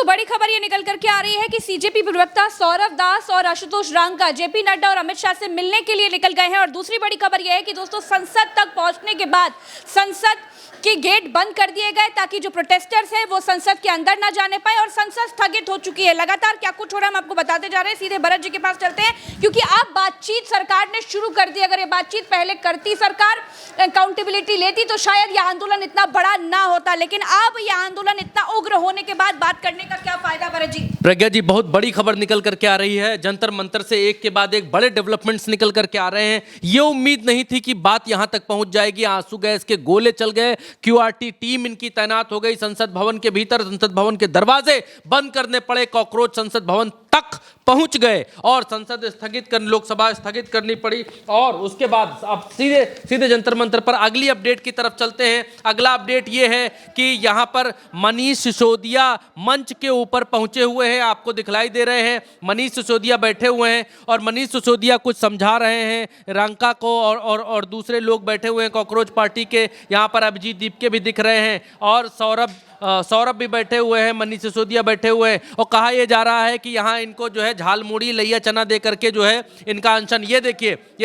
दोस्तों बड़ी खबर ये निकल करके आ रही है कि सीजेपी प्रवक्ता सौरभ दास और आशुतोष रांका जेपी नड्डा और अमित शाह से मिलने के लिए निकल गए हैं। और दूसरी बड़ी खबर यह है कि दोस्तों संसद तक पहुंचने के बाद संसद के गेट बंद कर दिए गए ताकि जो प्रोटेस्टर्स हैं वो संसद के अंदर ना जाने पाए और संसद स्थगित हो चुकी है। लगातार क्या कुछ हो रहा है हम आपको बताते जा रहे हैं। सीधे भरत जी के पास चलते हैं क्योंकि अब बातचीत सरकार ने शुरू कर दी। अगर ये बातचीत पहले करती सरकार, अकाउंटेबिलिटी लेती तो शायद यह आंदोलन इतना बड़ा ना होता, लेकिन अब यह आंदोलन इतना उग्र होने के बाद बात करने का क्या फायदा भरत जी? प्रज्ञा जी, बहुत बड़ी खबर निकल करके आ रही है। जंतर मंतर से एक के बाद एक बड़े डेवलपमेंट्स निकल करके आ रहे हैं। ये उम्मीद नहीं थी कि बात यहां तक पहुंच जाएगी। आंसू गैस के गोले चल गए, क्यूआरटी टीम इनकी तैनात हो गई संसद भवन के भीतर, संसद भवन के दरवाजे बंद करने पड़े, कॉकरोच संसद भवन तक पहुंच गए और संसद स्थगित कर, लोकसभा स्थगित करनी पड़ी। और उसके बाद अब सीधे सीधे जंतर मंतर पर अगली अपडेट की तरफ चलते हैं। अगला अपडेट यह है कि यहां पर मनीष सिसोदिया मंच के ऊपर पहुंचे हुए हैं। आपको दिखलाई दे रहे हैं मनीष सिसोदिया बैठे हुए हैं और मनीष सिसोदिया कुछ समझा रहे हैं रांका को और दूसरे लोग बैठे हुए हैं कॉकरोच पार्टी के। यहां पर अभिजीत दीपके भी दिख रहे हैं और सौरभ भी बैठे हुए हैं, मनीष सिसोदिया बैठे हुए हैं। और कहा यह जा रहा है कि यहाँ इनको जो है झाल मूड़ी लैया चना दे करके जो है इनका अनशन, ये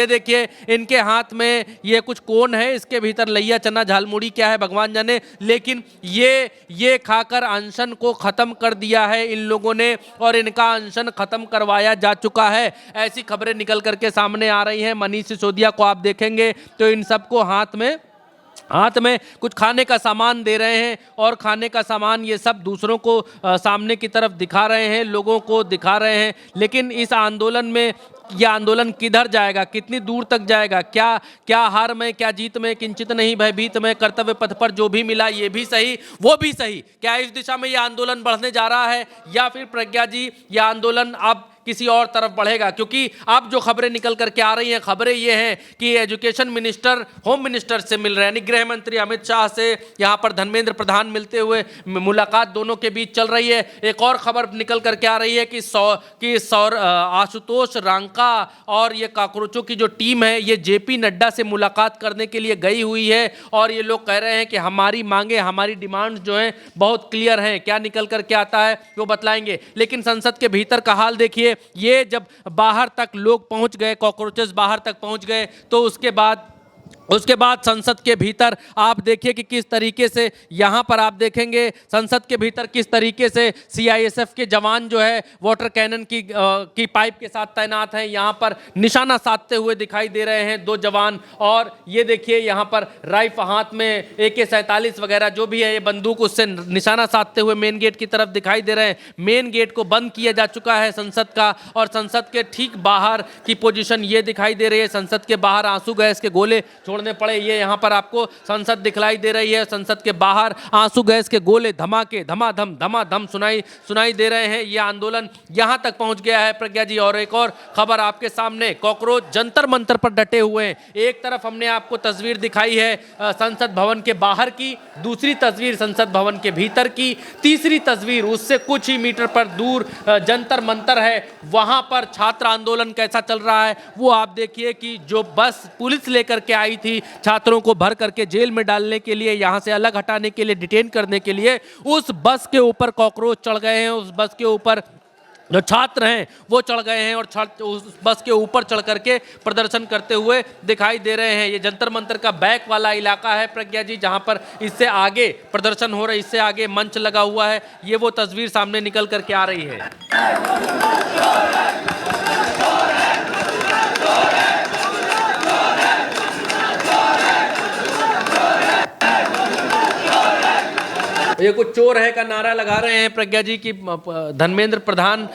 देखिए इनके हाथ में ये कुछ कोन है, इसके भीतर लैया चना झाल मूड़ी क्या है भगवान जाने, लेकिन ये खाकर अनशन को खत्म कर दिया है इन लोगों ने और इनका अनशन खत्म करवाया जा चुका है। ऐसी खबरें निकल करके सामने आ रही हैं। मनीष सिसोदिया को आप देखेंगे तो इन सबको हाथ में कुछ खाने का सामान दे रहे हैं और खाने का सामान ये सब दूसरों को सामने की तरफ दिखा रहे हैं, लोगों को दिखा रहे हैं। लेकिन इस आंदोलन में यह आंदोलन किधर जाएगा, कितनी दूर तक जाएगा, क्या हार में क्या जीत में, किंचित नहीं भयभीत में, कर्तव्य पथ पर जो भी मिला ये भी सही वो भी सही। क्या इस दिशा में यह आंदोलन बढ़ने जा रहा है या फिर प्रज्ञा जी यह आंदोलन अब किसी और तरफ बढ़ेगा? क्योंकि अब जो खबरें निकल करके आ रही हैं, खबरें ये हैं कि एजुकेशन मिनिस्टर होम मिनिस्टर से मिल रहे हैं, यानी गृह मंत्री अमित शाह से यहाँ पर धर्मेंद्र प्रधान मिलते हुए मुलाकात दोनों के बीच चल रही है। एक और खबर निकल करके आ रही है कि आशुतोष रांका और ये कॉकरोचों की जो टीम है ये जेपी नड्डा से मुलाकात करने के लिए गई हुई है और ये लोग कह रहे हैं कि हमारी मांगे, हमारी डिमांड्स जो हैं बहुत क्लियर हैं। क्या निकल करके आता है वो बतलाएंगे। लेकिन संसद के भीतर का हाल देखिए, ये जब बाहर तक लोग पहुंच गए, कॉकरोचेस बाहर तक पहुंच गए, तो उसके बाद संसद के भीतर आप देखिए कि किस तरीके से यहाँ पर आप देखेंगे संसद के भीतर किस तरीके से सीआईएसएफ के जवान जो है वाटर कैनन की पाइप के साथ तैनात हैं। यहाँ पर निशाना साधते हुए दिखाई दे रहे हैं दो जवान। और ये देखिए यहाँ पर राइफ हाथ में AK-47 वगैरह जो भी है ये बंदूक, उससे निशाना साधते हुए मेन गेट की तरफ दिखाई दे रहे हैं। मेन गेट को बंद किया जा चुका है संसद का और संसद के ठीक बाहर की पोजीशन ये दिखाई दे रही है। संसद के बाहर आंसू गैस के गोले छोड़ने पड़े। ये यहाँ पर आपको संसद दिखलाई दे रही है। संसद के बाहर आंसू गैस के गोले धमाके धमाधम सुनाई दे रहे हैं। ये आंदोलन यहाँ तक पहुँच गया है प्रज्ञा जी। और एक और खबर आपके सामने, कॉकरोच जंतर मंतर पर डटे हुए हैं। एक तरफ हमने आपको तस्वीर दिखाई है संसद भवन के बाहर की, दूसरी तस्वीर संसद भवन के भीतर की, तीसरी तस्वीर उससे कुछ ही मीटर पर दूर जंतर मंतर है, वहां पर छात्र आंदोलन कैसा चल रहा है वो आप देखिए कि जो बस पुलिस लेकर के आई थी छात्रों को भर करके जेल में डालने के लिए, यहां से अलग हटाने के लिए, डिटेन करने के लिए, उस बस के ऊपर कॉकरोच चढ़ गए हैं। उस बस के ऊपर जो छात्र हैं वो चढ़ गए हैं और उस बस के ऊपर चढ़ करके प्रदर्शन करते हुए दिखाई दे रहे हैं। ये जंतर मंतर का बैक वाला इलाका है प्रज्ञा जी, जहां पर इससे आगे प्रदर्शन हो रहा है, इससे आगे मंच लगा हुआ है। ये वो तस्वीर सामने निकल करके आ रही है। ये कुछ चोर है का नारा लगा रहे हैं प्रज्ञा जी की धर्मेंद्र प्रधान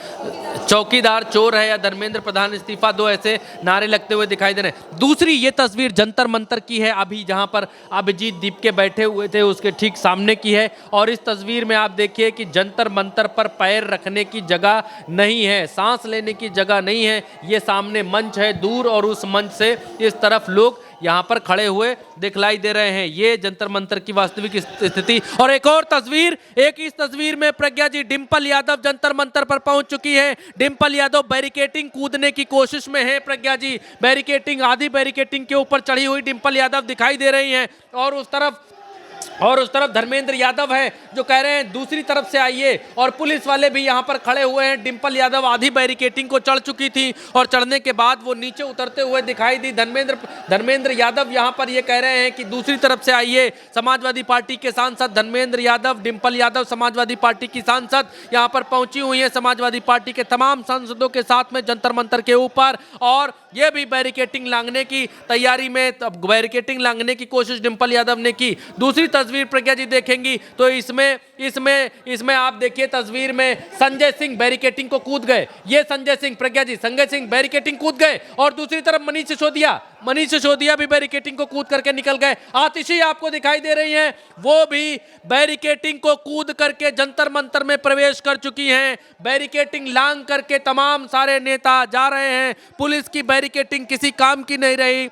चौकीदार चोर है या धर्मेंद्र प्रधान इस्तीफा दो, ऐसे नारे लगते हुए दिखाई दे रहे हैं। दूसरी ये तस्वीर जंतर मंतर की है, अभी जहां पर अभिजीत दीपके बैठे हुए थे उसके ठीक सामने की है। और इस तस्वीर में आप देखिए कि जंतर मंतर पर पैर रखने की जगह नहीं है, सांस लेने की जगह नहीं है। ये सामने मंच है दूर और उस मंच से इस तरफ लोग यहाँ पर खड़े हुए दिखलाई दे रहे हैं। ये जंतर मंतर की वास्तविक स्थिति। और एक और तस्वीर, इस तस्वीर में प्रज्ञा जी डिंपल यादव जंतर मंतर पर पहुंच चुकी है। डिंपल यादव बैरिकेटिंग कूदने की कोशिश में है प्रज्ञा जी। बैरिकेटिंग, आधी बैरिकेटिंग के ऊपर चढ़ी हुई डिंपल यादव दिखाई दे रही हैं और और उस तरफ धर्मेंद्र यादव है जो कह रहे हैं दूसरी तरफ से आइए, और पुलिस वाले भी यहां पर खड़े हुए हैं। डिंपल यादव आधी बैरिकेटिंग को चढ़ चुकी थी और चढ़ने के बाद वो नीचे उतरते हुए दिखाई दी। धर्मेंद्र यादव यहां पर ये कह रहे हैं कि दूसरी तरफ से आइए। समाजवादी पार्टी के सांसद धर्मेंद्र यादव, डिंपल यादव समाजवादी पार्टी की सांसद यहां पर पहुंची हुई है समाजवादी पार्टी के तमाम सांसदों के साथ में जंतर मंतर के ऊपर, और ये भी बैरिकेटिंग लांघने की तैयारी में, बैरिकेटिंग लांघने की कोशिश डिंपल यादव ने की। दूसरी तस्वीर प्रज्ञा जी देखेंगी तो इसमें आप देखिए तस्वीर में संजय सिंह बैरिकेटिंग को कूद गए। ये संजय सिंह, प्रज्ञा जी, संजय सिंह बैरिकेटिंग कूद गए, और दूसरी तरफ मनीष सिसोदिया भी बैरिकेटिंग को कूद करके निकल गए। आतिशी आपको दिखाई दे रही हैं, वो भी बैरिकेटिंग को कूद करके जंतर मंतर में प्रवेश कर चुकी हैं। बैरिकेटिंग लांघ करके तमाम सारे नेता जा रहे हैं। पुलिस की बैरिकेटिंग किसी काम की नहीं रही।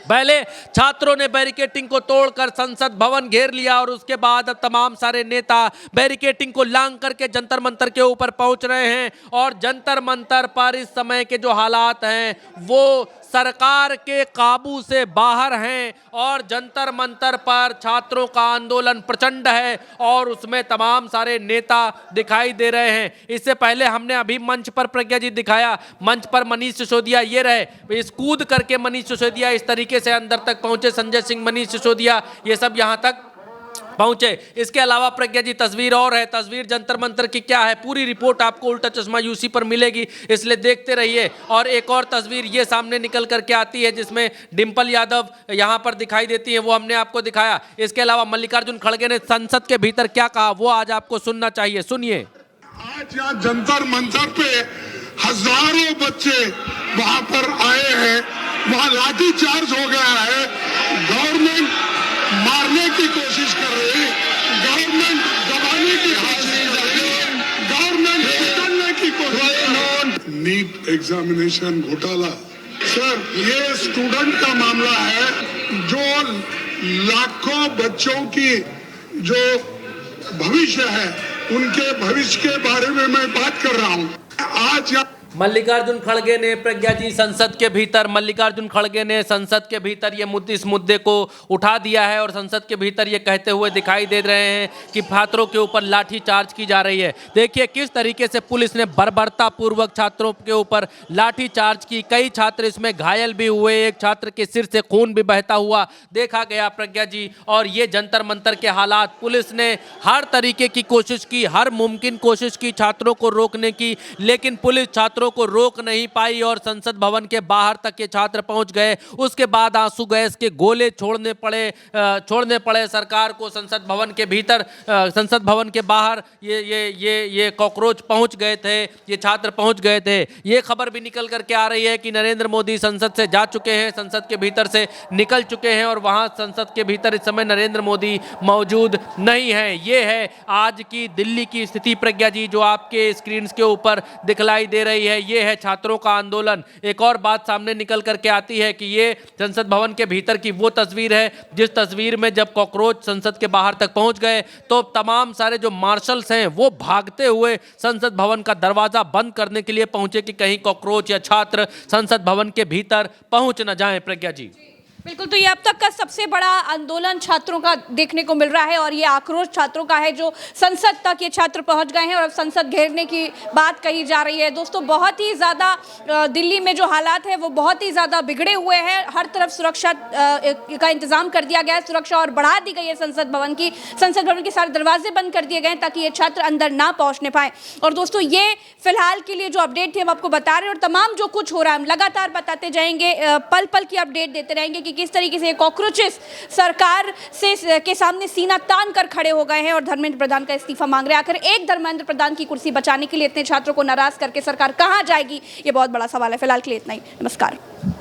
पहले छात्रों ने बैरिकेटिंग को तोड़कर संसद भवन घेर लिया, और उसके बाद अब तमाम सारे नेता बैरिकेटिंग को लांघ करके जंतर मंतर के ऊपर पहुंच रहे हैं। और जंतर मंतर पर इस समय के जो हालात हैं वो सरकार के काबू से बाहर हैं, और जंतर मंतर पर छात्रों का आंदोलन प्रचंड है और उसमें तमाम सारे नेता दिखाई दे रहे हैं। इससे पहले हमने अभी मंच पर प्रज्ञा जी दिखाया, मंच पर मनीष सिसोदिया ये रहे, इस कूद करके मनीष सिसोदिया इस तरीके से अंदर तक पहुंचे। संजय सिंह, मनीष सिसोदिया ये सब यहां तक पहुंचे। इसके अलावा प्रज्ञा जी तस्वीर और है, तस्वीर जंतर मंतर की क्या है, पूरी रिपोर्ट आपको उल्टा चश्मा यूसी पर मिलेगी, इसलिए देखते रहिए। और एक और तस्वीर ये सामने निकल करके आती है जिसमें डिंपल यादव यहां पर दिखाई देती है, वो हमने आपको दिखाया। इसके अलावा मल्लिकार्जुन खड़गे ने संसद के भीतर क्या कहा वो आज आपको सुनना चाहिए, सुनिए। आज यहाँ जंतर मंतर पे हजारों बच्चे वहां पर आए हैं, वहां लाठी चार्ज हो गया है, गवर्नमेंट मारने की कोशिश कर रही, गवर्नमेंट दबाने की कोशिश कर रही, गवर्नमेंट निकलने की कोशिश। नीट एग्जामिनेशन घोटाला, सर ये स्टूडेंट का मामला है जो लाखों बच्चों की जो भविष्य है उनके भविष्य के बारे में मैं बात कर रहा हूँ। आज मल्लिकार्जुन खड़गे ने, प्रज्ञा जी, संसद के भीतर मल्लिकार्जुन खड़गे ने संसद के भीतर इस मुद्दे को उठा दिया है, और संसद के भीतर ये कहते हुए दिखाई दे रहे हैं कि छात्रों के ऊपर लाठी चार्ज की जा रही है। देखिए किस तरीके से पुलिस ने बर्बरता पूर्वक छात्रों के ऊपर लाठी चार्ज की। कई छात्र इसमें घायल भी हुए, एक छात्र के सिर से खून भी बहता हुआ देखा गया, प्रज्ञा जी। और ये जंतर मंतर के हालात, पुलिस ने हर तरीके की कोशिश की, हर मुमकिन कोशिश की छात्रों को रोकने की, लेकिन पुलिस छात्रों को रोक नहीं पाई और संसद भवन के बाहर तक ये छात्र पहुंच गए। उसके बाद आंसू गैस के गोले छोड़ने पड़े सरकार को। संसद भवन के भीतर, संसद भवन के बाहर ये कॉकरोच पहुंच गए थे, ये छात्र पहुंच गए थे। ये खबर भी निकल करके आ रही है कि नरेंद्र मोदी संसद से जा चुके हैं, संसद के भीतर से निकल चुके हैं, और वहां संसद के भीतर इस समय नरेंद्र मोदी मौजूद नहीं है। ये है आज की दिल्ली की स्थिति, प्रज्ञा जी, जो आपके स्क्रीन के ऊपर दिखलाई दे रही है। ये है छात्रों का आंदोलन। एक और बात सामने निकल करके आती है कि ये संसद भवन के भीतर की वो तस्वीर है जिस तस्वीर में जब कॉकरोच संसद के बाहर तक पहुंच गए तो तमाम सारे जो मार्शल्स हैं वो भागते हुए संसद भवन का दरवाजा बंद करने के लिए पहुंचे कि कहीं कॉकरोच या छात्र संसद भवन के भीतर पहुंच न जाएं। प्रज्ञा जी, बिल्कुल, तो ये अब तक का सबसे बड़ा आंदोलन छात्रों का देखने को मिल रहा है, और ये आक्रोश छात्रों का है जो संसद तक ये छात्र पहुंच गए हैं और अब संसद घेरने की बात कही जा रही है। दोस्तों, बहुत ही ज़्यादा दिल्ली में जो हालात है वो बहुत ही ज़्यादा बिगड़े हुए हैं। हर तरफ सुरक्षा का इंतजाम कर दिया गया है, सुरक्षा और बढ़ा दी गई है संसद भवन की। संसद भवन के सारे दरवाजे बंद कर दिए गए हैं ताकि ये छात्र अंदर ना पहुँचने पाए। और दोस्तों, ये फिलहाल के लिए जो अपडेट थे हम आपको बता रहे हैं, और तमाम जो कुछ हो रहा है हम लगातार बताते जाएंगे, पल पल की अपडेट देते रहेंगे कि किस तरीके से कॉकरोचेस सरकार से के सामने सीना तान कर खड़े हो गए हैं और धर्मेंद्र प्रधान का इस्तीफा मांग रहे हैं। आखिर एक धर्मेंद्र प्रधान की कुर्सी बचाने के लिए इतने छात्रों को नाराज करके सरकार कहां जाएगी, ये बहुत बड़ा सवाल है। फिलहाल के लिए इतना ही, नमस्कार।